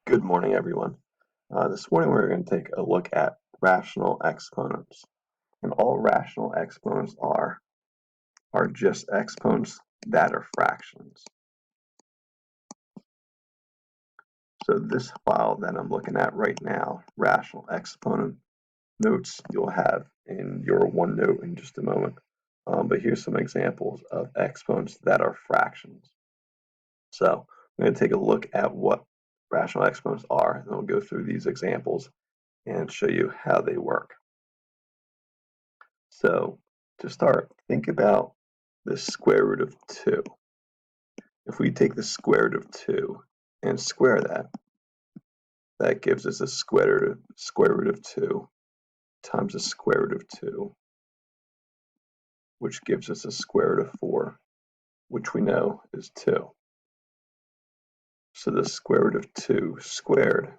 Good morning, everyone. This morning we're going to take a look at rational exponents. And all rational exponents are just exponents that are fractions. So this file that I'm looking at right now, rational exponent notes, you'll have in your OneNote in just a moment. But here's some examples of exponents that are fractions. So I'm going to take a look at what rational exponents are, and then we'll go through these examples and show you how they work. So to start, think about the square root of 2. If we take the square root of 2 and square that, that gives us a square root of 2 times the square root of 2, which gives us a square root of 4, which we know is 2. So the square root of 2 squared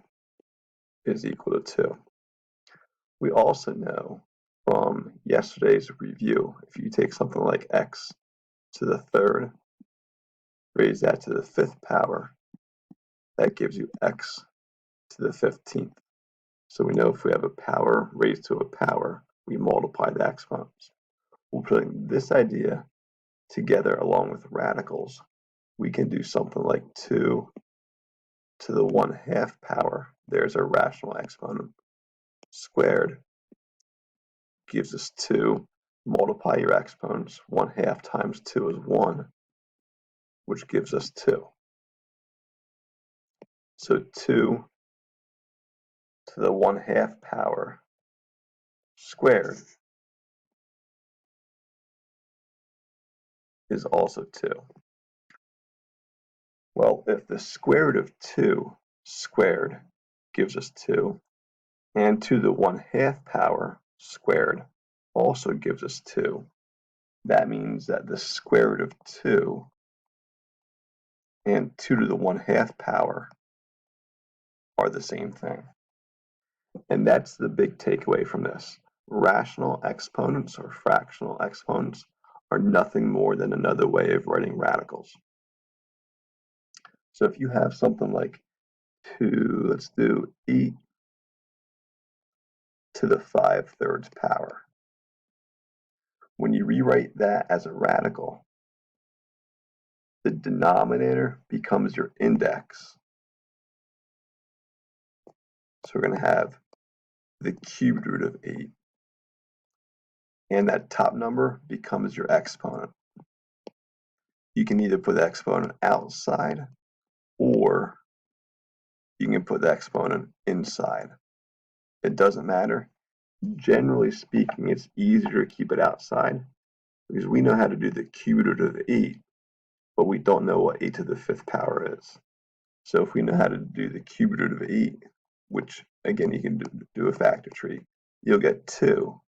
is equal to 2. We also know from yesterday's review, if you take something like x to the third, raise that to the 5th power, that gives you x to the 15th. So we know if we have a power raised to a power, we multiply the exponents. We're putting this idea together along with radicals. We can do something like 2 to the 1/2 power. There's our rational exponent. Squared gives us 2. Multiply your exponents. 1/2 times 2 is 1, which gives us 2. So 2 to the 1/2 power squared is also 2. Well, if the square root of 2 squared gives us 2, and 2 to the 1/2 power squared also gives us 2, that means that the square root of 2 and 2 to the 1/2 power are the same thing. And that's the big takeaway from this. Rational exponents or fractional exponents are nothing more than another way of writing radicals. So if you have something like 2, let's do 8 to the 5/3 power. When you rewrite that as a radical, the denominator becomes your index. So we're going to have the cubed root of 8. And that top number becomes your exponent. You can either put the exponent outside or you can put the exponent inside. It doesn't matter. Generally speaking, it's easier to keep it outside because we know how to do the cubed root of 8, but we don't know what 8 to the 5th power is. So if we know how to do the cubed root of 8, which again you can do a factor tree, you'll get 2.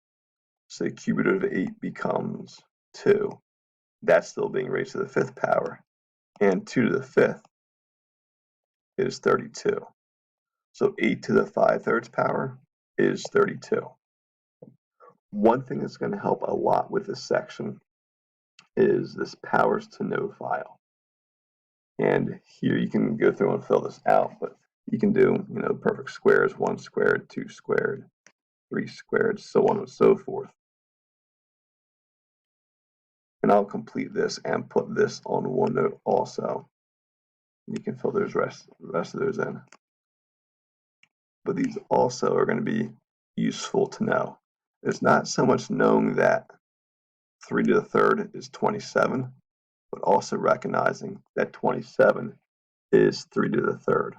So the cubed root of 8 becomes 2. That's still being raised to the 5th power. And 2 to the 5th is 32. So 8 to the 5/3 power is 32. One thing that's going to help a lot with this section is this powers to no file. And here you can go through and fill this out, but you can do, perfect squares, 1 squared, 2 squared, 3 squared, so on and so forth. And I'll complete this and put this on OneNote also. You can fill those rest of those in. But these also are going to be useful to know. It's not so much knowing that 3 to the 3rd is 27, but also recognizing that 27 is 3 to the 3rd.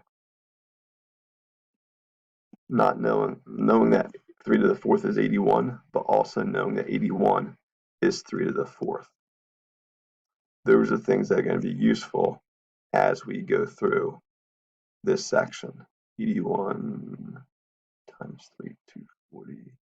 Not knowing that 3 to the 4th is 81, but also knowing that 81 is 3 to the 4th. Those are things that are going to be useful as we go through this section. 81 times 3, 240.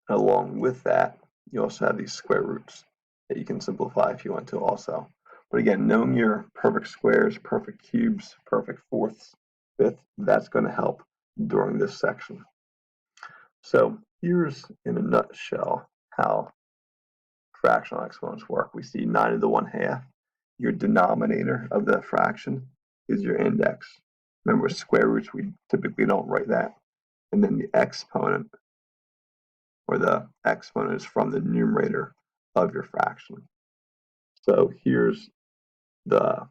Along with that, you also have these square roots that you can simplify if you want to also. But again, knowing your perfect squares, perfect cubes, perfect fourths, fifth, that's going to help during this section. So here's in a nutshell how fractional exponents work. We see 9 to the 1/2. Your denominator of the fraction is your index. Remember, with square roots, we typically don't write that. And then the exponent, or the exponent, is from the numerator of your fraction. So here's the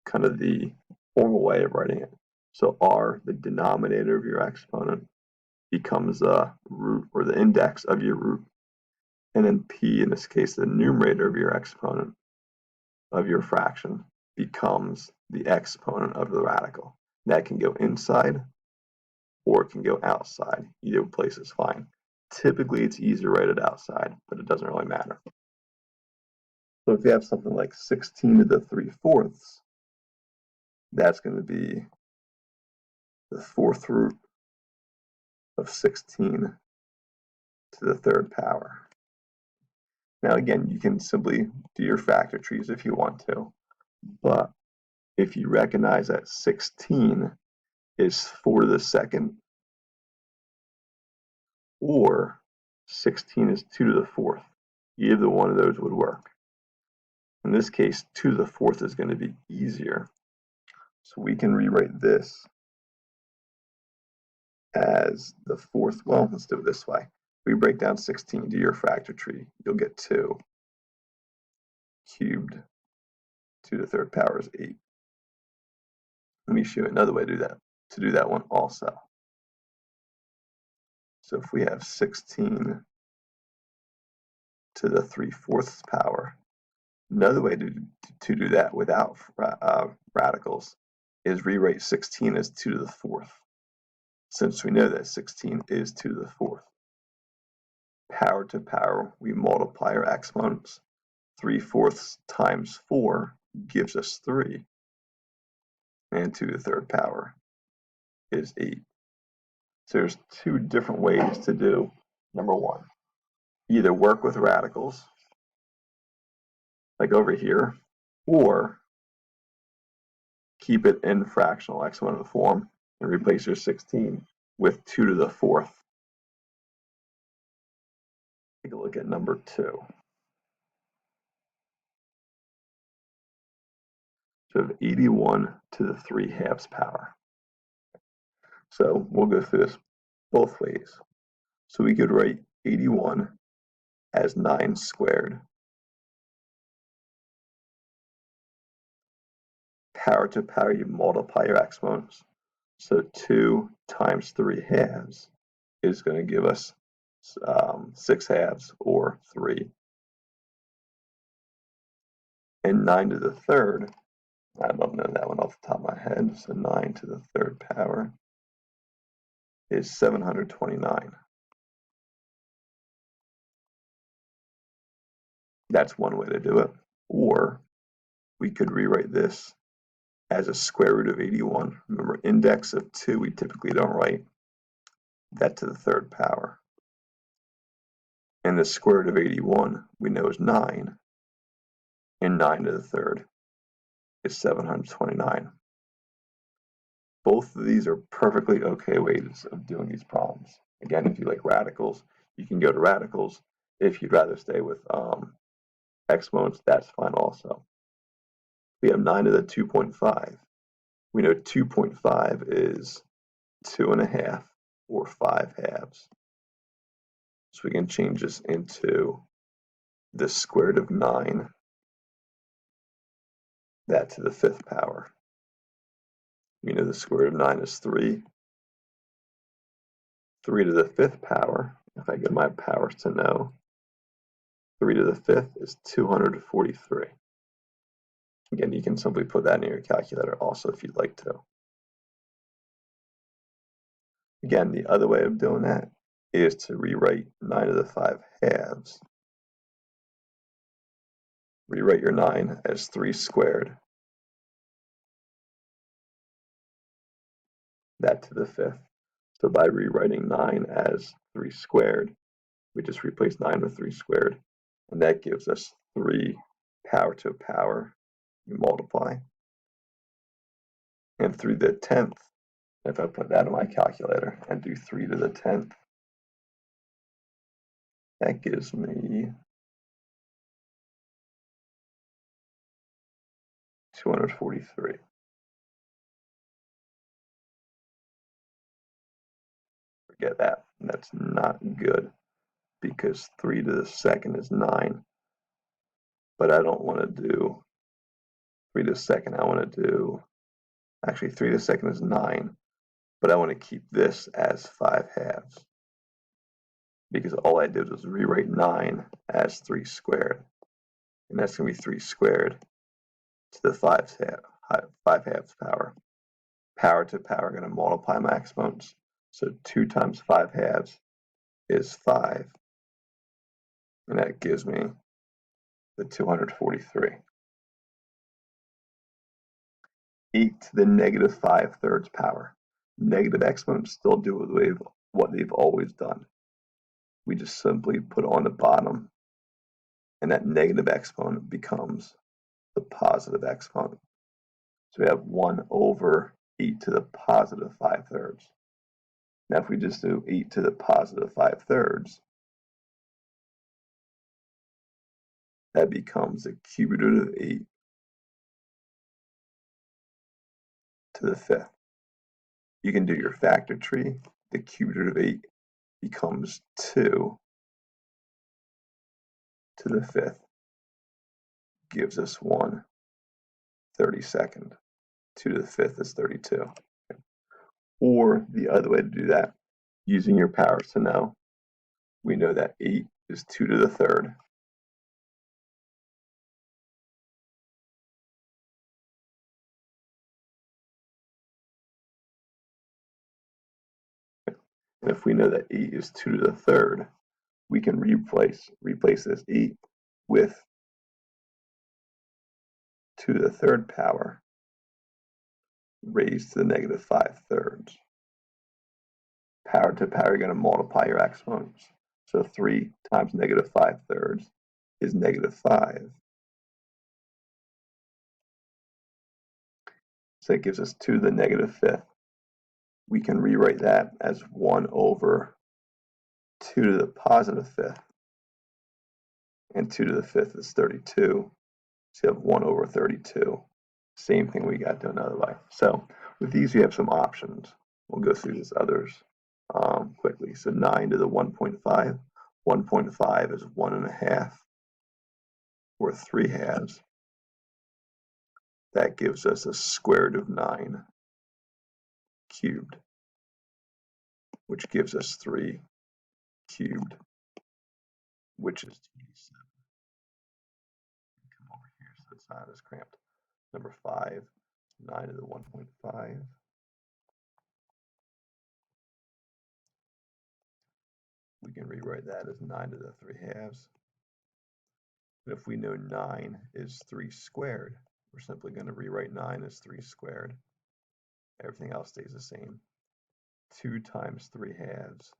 kind of the formal way of writing it. So r, the denominator of your exponent, becomes the root or the index of your root. And then p, in this case, the numerator of your exponent of your fraction, becomes the exponent of the radical. That can go inside or it can go outside. Either place is fine. Typically, it's easier to write it outside, but it doesn't really matter. So if you have something like 16 to the 3/4, that's going to be the 4th root of 16 to the 3rd power. Now again, you can simply do your factor trees if you want to, but if you recognize that 16 is 4 to the 2nd, or 16 is 2 to the 4th, either one of those would work. In this case, 2 to the 4th is going to be easier. So we can rewrite this as the 4th. Well, let's do it this way. We break down 16 to your factor tree. You'll get 2 cubed 2 to the 3rd power is 8. Let me show you another way to do that one also. So if we have 16 to the 3/4 power, another way to do that without radicals is rewrite 16 as 2 to the 4th, since we know that 16 is 2 to the 4th. Power to power, we multiply our exponents. 3/4 times 4 gives us 3, and 2 to the 3rd power is 8. So there's 2 different ways to do number 1. Either work with radicals, like over here, or keep it in fractional exponent form and replace your 16 with 2 to the 4th. Take a look at number 2. So we have 81 to the 3/2 power. So we'll go through this both ways. So we could write 81 as 9 squared. Power to power, you multiply your exponents. So 2 times 3/2 is going to give us 6/2, or 3. And 9 to the 3rd, I don't know that one off the top of my head, so 9 to the 3rd power is 729. That's one way to do it. Or we could rewrite this as a square root of 81. Remember, index of 2 we typically don't write. That to the 3rd power. And the square root of 81 we know is 9. And 9 to the 3rd is 729. Both of these are perfectly okay ways of doing these problems. Again, if you like radicals, you can go to radicals. If you'd rather stay with exponents, that's fine also. We have 9 to the 2.5. We know 2.5 is 2.5, or 5/2. So we can change this into the square root of 9, that to the 5th power. We know the square root of 9 is 3. 3 to the 5th power, if I get my powers to know, 3 to the 5th is 243. Again, you can simply put that in your calculator also if you'd like to. Again, the other way of doing that is to rewrite 9 to the 5/2. Rewrite your 9 as 3 squared. That to the 5th. So by rewriting 9 as 3 squared, we just replace 9 with 3 squared, and that gives us 3 power to power. You multiply. And 3 to the 10th, if I put that in my calculator and do 3 to the 10th, That gives me 243. Forget that. That's not good because 3 to the second is 9. But I don't want to do 3 to the second. I want to do, actually 3 to the second is 9. But I want to keep this as 5 halves. Because all I did was rewrite 9 as 3 squared. And that's going to be 3 squared to the 5 halves power. Power to power, going to multiply my exponents. So 2 times 5 halves is 5. And that gives me the 243. 8 to the negative 5/3 power. Negative exponents still do what they've always done. We just simply put on the bottom, and that negative exponent becomes the positive exponent. So we have 1 over 8 to the positive 5/3. Now if we just do 8 to the positive 5/3, that becomes the cube root of 8 to the 5th. You can do your factor tree. The cube root of 8 becomes 2 to the 5th. Gives us 1/32. 2 to the 5th is 32. Or the other way to do that, using your powers to know, we know that 8 is 2 to the 3rd. And if we know that 8 is 2 to the 3rd, we can replace this 8 with 2 to the 3rd power raised to the negative 5/3. Power to power, you're going to multiply your exponents. So 3 times negative 5/3 is negative 5. So it gives us 2 to the negative 5th. We can rewrite that as 1 over 2 to the positive 5th. And 2 to the 5th is 32. So you have 1 over 32. Same thing we got to another way. So with these, we have some options. We'll go through these others quickly. So 9 to the 1.5. 1.5 is 1.5 or 3 halves. That gives us a square root of 9 cubed, which gives us 3 cubed, which is 27. Come over here so it's not as cramped. Number 5, 9 to the 1.5. We can rewrite that as 9 to the 3 halves. But if we know 9 is 3 squared, we're simply going to rewrite 9 as 3 squared. Everything else stays the same. 2 times 3 halves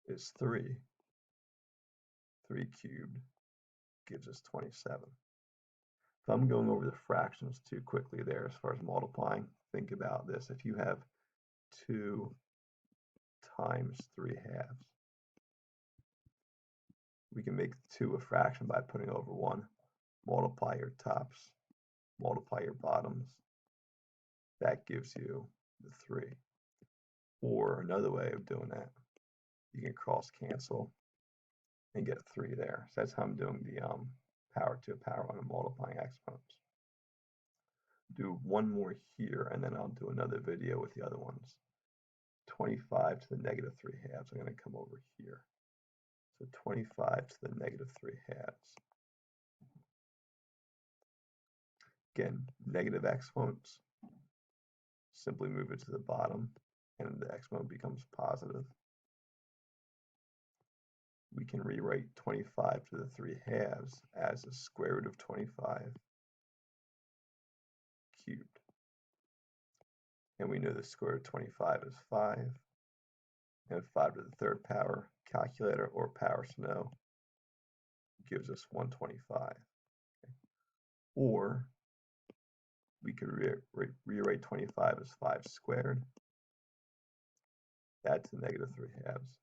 is 3. 3 cubed gives us 27. If I'm going over the fractions too quickly there as far as multiplying, think about this. If you have 2 times 3 halves, we can make 2 a fraction by putting over 1. Multiply your tops, multiply your bottoms. That gives you the 3. Or another way of doing that, you can cross cancel and get 3 there. So that's how I'm doing the power to a power on a multiplying exponents. Do one more here, and then I'll do another video with the other ones. 25 to the negative 3 halves. I'm going to come over here. So 25 to the negative 3 halves. Again, negative exponents. Simply move it to the bottom, and the exponent becomes positive. We can rewrite 25 to the 3 halves as the square root of 25 cubed. And we know the square root of 25 is 5. And 5 to the 3rd power, calculator or powers to know, gives us 125. Okay. Or we could rewrite 25 as 5 squared. That's the negative 3 halves.